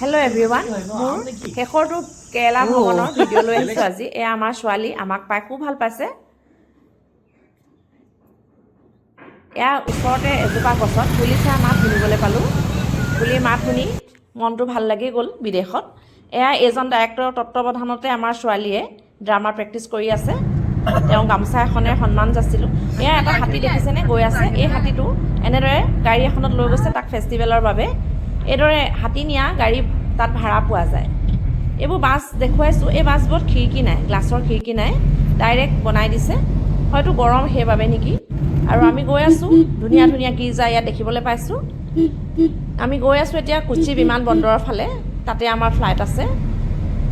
Hello' everyone, মোৰ শেষৰটো কেৰেলা ভ্ৰমণৰ ভিডিঅ' লৈ আহিছোঁ আজি। এয়া আমাৰ ছোৱালী, আমাক পাই খুব ভাল পাইছে। এয়া ওচৰতে এজোপা গছত কুলি চৰাই মাত শুনিবলৈ পালোঁ। কুলিৰ মাত শুনি মনটো ভাল লাগি গ'ল বিদেশত। এয়া এজন ডাইৰেক্টৰৰ তত্ত্বাৱধানতে আমাৰ ছোৱালীয়ে ড্ৰামা প্ৰেক্টিচ কৰি আছে। তেওঁ গামোচা এখনেৰে সন্মান যাচিলোঁ। এয়া এটা হাতী দেখিছেনে গৈ আছে। এই হাতীটো এনেদৰে গাড়ী এখনত লৈ গৈছে তাক ফেষ্টিভেলৰ বাবে। এইদৰে হাতী নিয়া গাড়ী তাত ভাড়া পোৱা যায়। এইবোৰ বাছ দেখুৱাইছোঁ। এই বাছবোৰত খিৰিকী নাই, গ্লাছৰ খিৰিকী নাই, ডাইৰেক্ট বনাই দিছে। হয়তো গৰম সেইবাবে নেকি। আৰু আমি গৈ আছোঁ, ধুনীয়া ধুনীয়া গীৰ্জা ইয়াত দেখিবলৈ পাইছোঁ। আমি গৈ আছোঁ এতিয়া কোচি বিমান বন্দৰৰ ফালে। তাতে আমাৰ ফ্লাইট আছে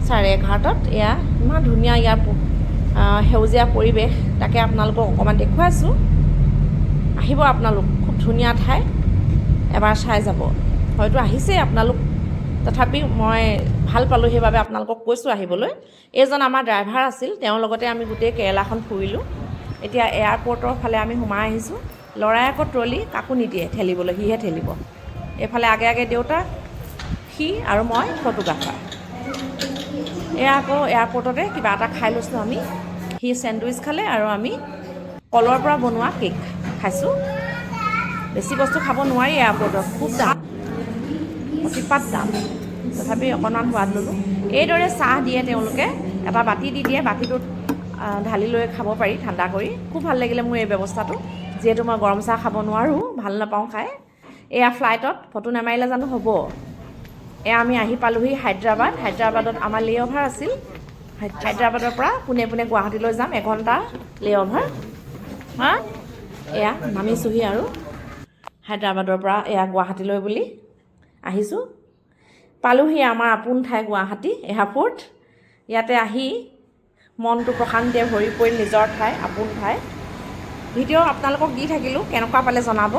11:30। এয়া ইমান ধুনীয়া ইয়াৰ সেউজীয়া পৰিৱেশ, তাকে আপোনালোকক অকণমান দেখুৱাইছোঁ। আহিব আপোনালোক, খুব ধুনীয়া ঠাই, এবাৰ চাই যাব। হয়তো আহিছেই আপোনালোক, তথাপি মই ভাল পালোঁ, সেইবাবে আপোনালোকক কৈছোঁ আহিবলৈ। এইজন আমাৰ ড্ৰাইভাৰ আছিল, তেওঁৰ লগতে আমি গোটেই কেৰেলাখন ফুৰিলোঁ। এতিয়া এয়াৰপৰ্টৰ ফালে আমি সোমাই আহিছোঁ। ল'ৰাই আকৌ ট্ৰলি কাকো নিদিয়ে ঠেলিবলৈ, সিহে ঠেলিব। এইফালে আগে আগে দেউতাক, সি আৰু মই ফটোগ্ৰাফাৰ। এয়া আকৌ এয়াৰপৰ্টতে কিবা এটা খাই লৈছোঁ আমি। সি চেণ্ডউইচ খালে আৰু আমি কলৰ পৰা বনোৱা কেক খাইছোঁ। বেছি বস্তু খাব নোৱাৰি এয়াৰপৰ্টত, খুব দাম, অতিপাত দাম, তথাপি অকণমান সোৱাদ ল'লোঁ। এইদৰে চাহ দিয়ে তেওঁলোকে, এটা বাতি দি দিয়ে, বাতিটোত ঢালি লৈ খাব পাৰি ঠাণ্ডা কৰি। খুব ভাল লাগিলে মোৰ এই ব্যৱস্থাটো, যিহেতু মই গৰম চাহ খাব নোৱাৰোঁ, ভাল নাপাওঁ খাই। এয়া ফ্লাইটত ফটো নামাৰিলে জানো হ'ব। এয়া আমি আহি পালোঁহি হায়দৰাবাদ। হায়দৰাবাদত আমাৰ লে অভাৰ আছিল। হায়দৰাবাদৰ পৰা পোনে পোনে গুৱাহাটীলৈ যাম, 1 ঘণ্টা লে অভাৰ। এয়া নামিছোঁহি আৰু হায়দৰাবাদৰ পৰা এয়া গুৱাহাটীলৈ বুলি আহিছোঁ। পালোঁহি আমাৰ আপোন ঠাই গুৱাহাটী এয়াৰপৰ্ট। ইয়াতে আহি মনটো প্ৰশান্তিয়ে ভৰি পৰিল, নিজৰ ঠাই, আপোন ঠাই। ভিডিঅ' আপোনালোকক দি থাকিলোঁ, কেনেকুৱা পালে জনাব।